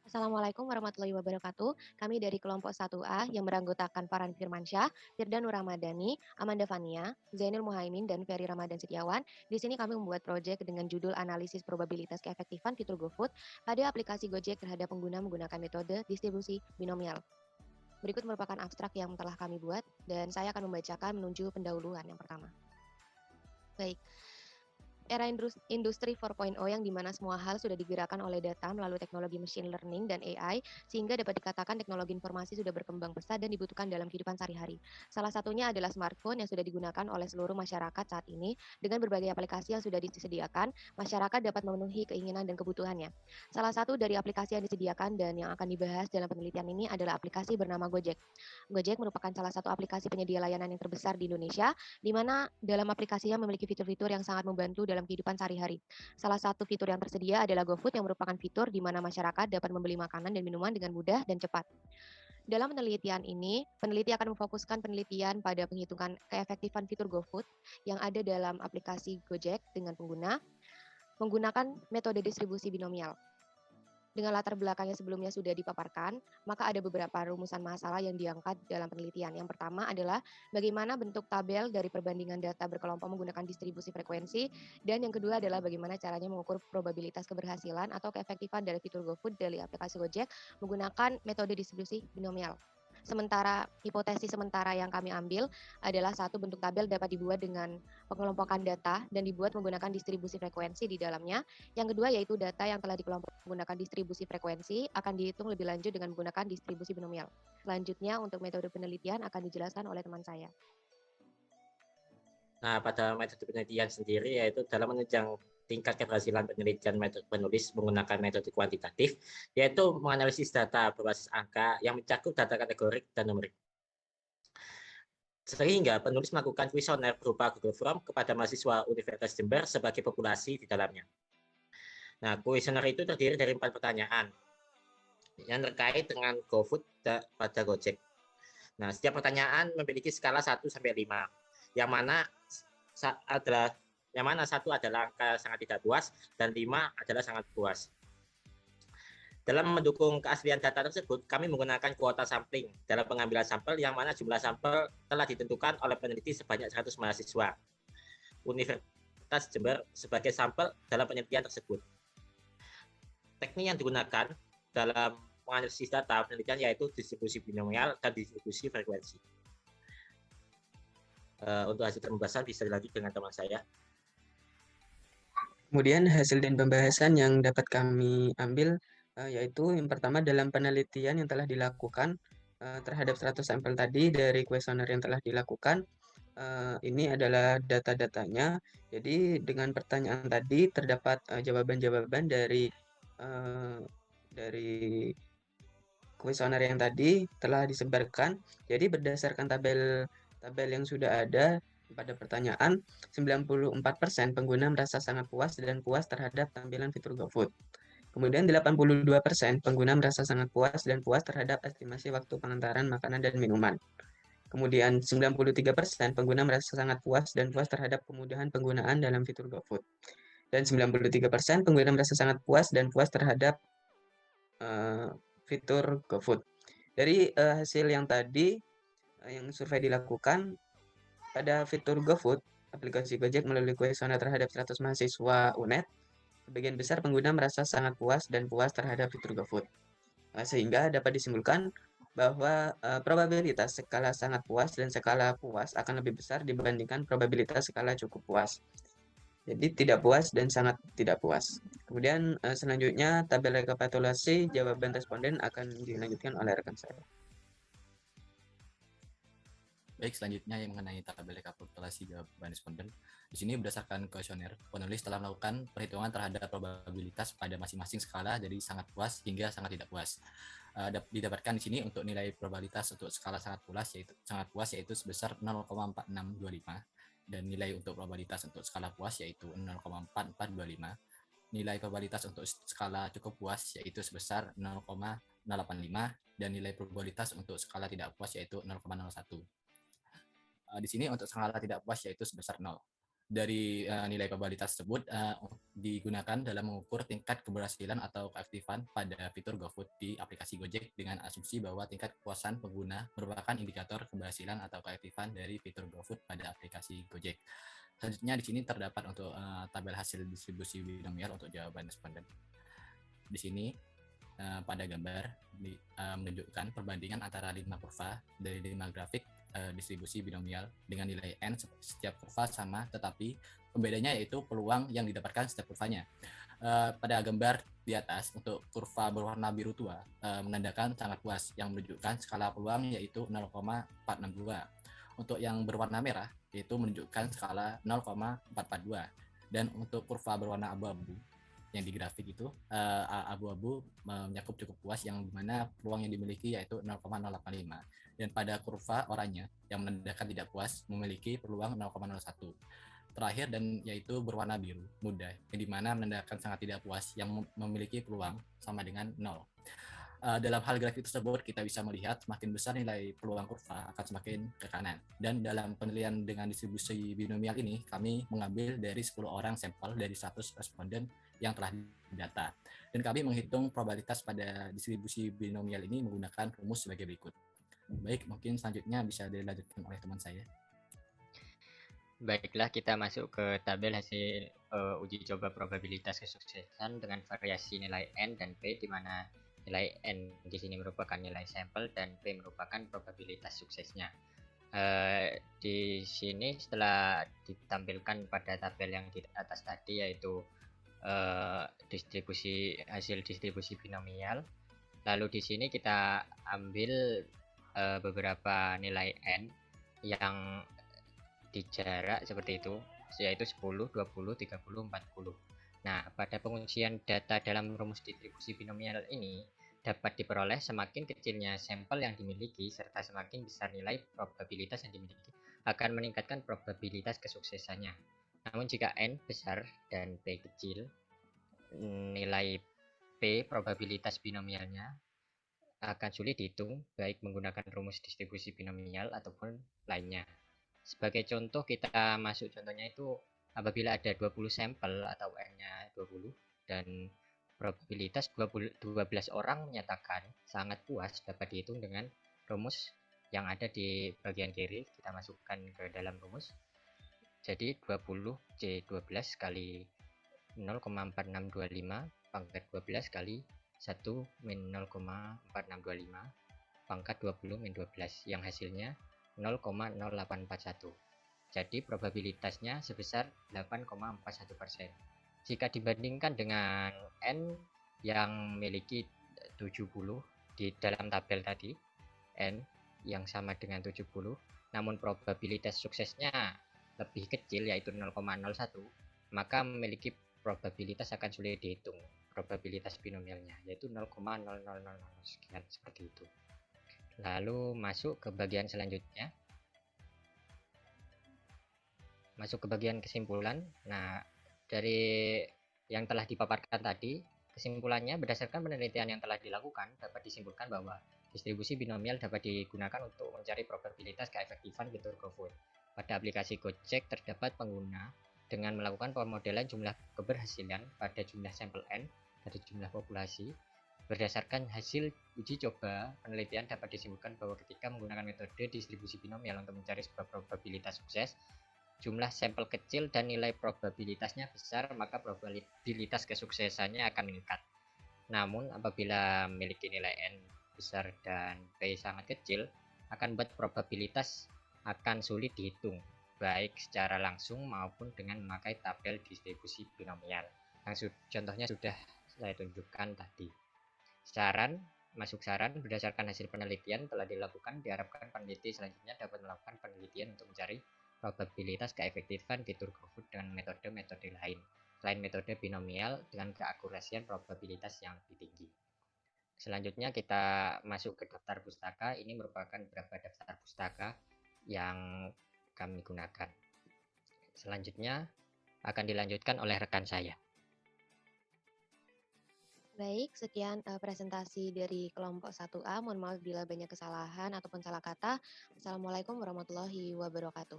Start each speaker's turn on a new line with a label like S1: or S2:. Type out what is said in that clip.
S1: Assalamualaikum warahmatullahi wabarakatuh. Kami dari kelompok 1A yang beranggotakan Farhan Firmansyah, Firdan Nur Ramadhani, Amanda Fania, Zainul Muhaimin, dan Ferry Ramadan Setiawan. Di sini kami membuat proyek dengan judul Analisis Probabilitas Keefektifan Fitur GoFood pada aplikasi Gojek terhadap pengguna menggunakan metode distribusi binomial. Berikut merupakan abstrak yang telah kami buat, dan saya akan membacakan menuju pendahuluan yang pertama. Baik, era industri 4.0 yang dimana semua hal sudah digerakkan oleh data melalui teknologi machine learning dan AI, sehingga dapat dikatakan teknologi informasi sudah berkembang pesat dan dibutuhkan dalam kehidupan sehari-hari. Salah satunya adalah smartphone yang sudah digunakan oleh seluruh masyarakat saat ini. Dengan berbagai aplikasi yang sudah disediakan, masyarakat dapat memenuhi keinginan dan kebutuhannya. Salah satu dari aplikasi yang disediakan dan yang akan dibahas dalam penelitian ini adalah aplikasi bernama Gojek. Gojek merupakan salah satu aplikasi penyedia layanan yang terbesar di Indonesia, di mana dalam aplikasinya memiliki fitur-fitur yang sangat membantu dalam kehidupan sehari-hari. Salah satu fitur yang tersedia adalah GoFood yang merupakan fitur di mana masyarakat dapat membeli makanan dan minuman dengan mudah dan cepat. Dalam penelitian ini, peneliti akan memfokuskan penelitian pada penghitungan keefektifan fitur GoFood yang ada dalam aplikasi Gojek dengan pengguna menggunakan metode distribusi binomial. Dengan latar belakangnya sebelumnya sudah dipaparkan, maka ada beberapa rumusan masalah yang diangkat dalam penelitian. Yang pertama adalah bagaimana bentuk tabel dari perbandingan data berkelompok menggunakan distribusi frekuensi, dan yang kedua adalah bagaimana caranya mengukur probabilitas keberhasilan atau keefektifan dari fitur GoFood dari aplikasi Gojek menggunakan metode distribusi binomial. Sementara hipotesis sementara yang kami ambil adalah satu, bentuk tabel dapat dibuat dengan pengelompokan data dan dibuat menggunakan distribusi frekuensi di dalamnya. Yang kedua yaitu data yang telah dikelompok menggunakan distribusi frekuensi akan dihitung lebih lanjut dengan menggunakan distribusi binomial. Selanjutnya untuk metode penelitian akan dijelaskan oleh teman saya.
S2: Nah, pada metode penelitian sendiri yaitu dalam menunjang tingkat keberhasilan penelitian metode penulis menggunakan metode kuantitatif, yaitu menganalisis data berbasis angka yang mencakup data kategorik dan numerik. Sehingga penulis melakukan kuesioner berupa Google Form kepada mahasiswa Universitas Jember sebagai populasi di dalamnya. Nah, kuesioner itu terdiri dari 4 pertanyaan yang terkait dengan GoFood pada Gojek. Nah, setiap pertanyaan memiliki skala 1 sampai 5, yang mana adalah yang mana 1 adalah angka sangat tidak puas dan 5 adalah sangat puas. Dalam mendukung keaslian data tersebut, kami menggunakan kuota sampling dalam pengambilan sampel yang mana jumlah sampel telah ditentukan oleh peneliti sebanyak 100 mahasiswa Universitas Jember sebagai sampel dalam penelitian tersebut. Teknik yang digunakan dalam menganalisis data penelitian yaitu distribusi binomial dan distribusi frekuensi. Untuk hasil pembahasan bisa dilanjut dengan teman saya.
S3: Kemudian hasil dan pembahasan yang dapat kami ambil yaitu yang pertama dalam penelitian yang telah dilakukan terhadap 100 sampel tadi dari kuesioner yang telah dilakukan, ini adalah data-datanya. Jadi dengan pertanyaan tadi terdapat jawaban-jawaban dari kuesioner yang tadi telah disebarkan. Jadi berdasarkan tabel yang sudah ada pada pertanyaan, 94% pengguna merasa sangat puas dan puas terhadap tampilan fitur GoFood. Kemudian 82% pengguna merasa sangat puas dan puas terhadap estimasi waktu pengantaran makanan dan minuman. Kemudian 93% pengguna merasa sangat puas dan puas terhadap kemudahan penggunaan dalam fitur GoFood. Dan 93% pengguna merasa sangat puas dan puas terhadap fitur GoFood. Dari hasil yang tadi, yang survei dilakukan pada fitur GoFood, aplikasi Gojek melalui kuesioner terhadap 100 mahasiswa UNED, sebagian besar pengguna merasa sangat puas dan puas terhadap fitur GoFood. Sehingga dapat disimpulkan bahwa probabilitas skala sangat puas dan skala puas akan lebih besar dibandingkan probabilitas skala cukup puas. Jadi tidak puas dan sangat tidak puas. Kemudian selanjutnya tabel rekapitulasi jawaban responden akan dilanjutkan oleh rekan saya.
S4: Baik, selanjutnya yang mengenai tabel rekapitulasi jawaban responden. Di sini berdasarkan kuesioner, penulis telah melakukan perhitungan terhadap probabilitas pada masing-masing skala dari sangat puas hingga sangat tidak puas. Didapatkan di sini untuk nilai probabilitas untuk skala sangat puas yaitu sebesar 0,4625 dan nilai untuk probabilitas untuk skala puas yaitu 0,4425. Nilai probabilitas untuk skala cukup puas yaitu sebesar 0,085 dan nilai probabilitas untuk skala tidak puas yaitu 0,01. Di sini untuk skala tidak puas yaitu sebesar 0. Dari nilai probabilitas tersebut digunakan dalam mengukur tingkat keberhasilan atau keaktifan pada fitur GoFood di aplikasi Gojek dengan asumsi bahwa tingkat kepuasan pengguna merupakan indikator keberhasilan atau keaktifan dari fitur GoFood pada aplikasi Gojek. Selanjutnya di sini terdapat untuk tabel hasil distribusi binomial untuk jawaban responden. Di sini pada gambar menunjukkan perbandingan antara 5 kurva dari 5 grafik distribusi binomial dengan nilai n setiap kurva sama, tetapi pembedanya yaitu peluang yang didapatkan setiap kurvanya. Pada gambar di atas untuk kurva berwarna biru tua menandakan sangat puas yang menunjukkan skala peluang yaitu 0,462. Untuk yang berwarna merah yaitu menunjukkan skala 0,442, dan untuk kurva berwarna abu-abu yang di grafik itu abu-abu mencakup cukup puas yang dimana peluang yang dimiliki yaitu 0,085, dan pada kurva oranye yang menandakan tidak puas memiliki peluang 0,01 terakhir, dan yaitu berwarna biru muda yang dimana menandakan sangat tidak puas yang memiliki peluang sama dengan 0. Dalam hal grafik tersebut kita bisa melihat semakin besar nilai peluang kurva akan semakin ke kanan, dan dalam penilaian dengan distribusi binomial ini kami mengambil dari 10 orang sampel dari 100 responden yang telah didata, dan kami menghitung probabilitas pada distribusi binomial ini menggunakan rumus sebagai berikut. Baik, mungkin selanjutnya bisa dilanjutkan oleh teman saya.
S5: Baiklah, kita masuk ke tabel hasil uji coba probabilitas kesuksesan dengan variasi nilai N dan P, di mana nilai N di sini merupakan nilai sampel dan P merupakan probabilitas suksesnya. Di sini setelah ditampilkan pada tabel yang di atas tadi, yaitu hasil distribusi binomial, lalu di sini kita ambil beberapa nilai N yang di jarak seperti itu, yaitu 10, 20, 30, 40. Nah, pada penguncian data dalam rumus distribusi binomial ini dapat diperoleh semakin kecilnya sampel yang dimiliki serta semakin besar nilai probabilitas yang dimiliki akan meningkatkan probabilitas kesuksesannya. Namun jika N besar dan P kecil, nilai P probabilitas binomialnya akan sulit dihitung baik menggunakan rumus distribusi binomial ataupun lainnya. Sebagai contoh, kita masuk contohnya itu apabila ada 20 sampel atau N-nya 20 dan probabilitas 12 orang menyatakan sangat puas dapat dihitung dengan rumus yang ada di bagian kiri. Kita masukkan ke dalam rumus. Jadi 20 C12 kali 0,4625 pangkat 12 kali 1 min 0,4625 pangkat 20 min 12 yang hasilnya 0,0841. Jadi probabilitasnya sebesar 8,41%. Jika dibandingkan dengan N yang memiliki 70 di dalam tabel tadi, N yang sama dengan 70, namun probabilitas suksesnya lebih kecil yaitu 0,01, maka memiliki probabilitas akan sulit dihitung probabilitas binomialnya, yaitu 0,0000 sekian, seperti itu. Lalu masuk ke bagian selanjutnya. Masuk ke bagian kesimpulan. Nah, dari yang telah dipaparkan tadi, kesimpulannya berdasarkan penelitian yang telah dilakukan dapat disimpulkan bahwa distribusi binomial dapat digunakan untuk mencari probabilitas keefektifan fitur GoFood. Pada aplikasi Gojek terdapat pengguna dengan melakukan pemodelan jumlah keberhasilan pada jumlah sampel N dari jumlah populasi. Berdasarkan hasil uji coba, penelitian dapat disimpulkan bahwa ketika menggunakan metode distribusi binomial untuk mencari sebuah probabilitas sukses, jumlah sampel kecil dan nilai probabilitasnya besar, maka probabilitas kesuksesannya akan meningkat. Namun apabila memiliki nilai N besar dan P sangat kecil, akan membuat probabilitas akan sulit dihitung, baik secara langsung maupun dengan memakai tabel distribusi binomial. Yang contohnya sudah saya tunjukkan tadi. Masuk saran, berdasarkan hasil penelitian telah dilakukan, diharapkan peneliti selanjutnya dapat melakukan penelitian untuk mencari probabilitas keefektifan fitur GoFood dengan metode-metode lain selain metode binomial dengan keakurasian probabilitas yang lebih tinggi. Selanjutnya kita masuk ke daftar pustaka. Ini merupakan beberapa daftar pustaka yang kami gunakan. Selanjutnya akan dilanjutkan oleh rekan saya.
S1: Baik, sekian presentasi dari kelompok 1A. Mohon maaf bila banyak kesalahan ataupun salah kata. Assalamualaikum warahmatullahi wabarakatuh.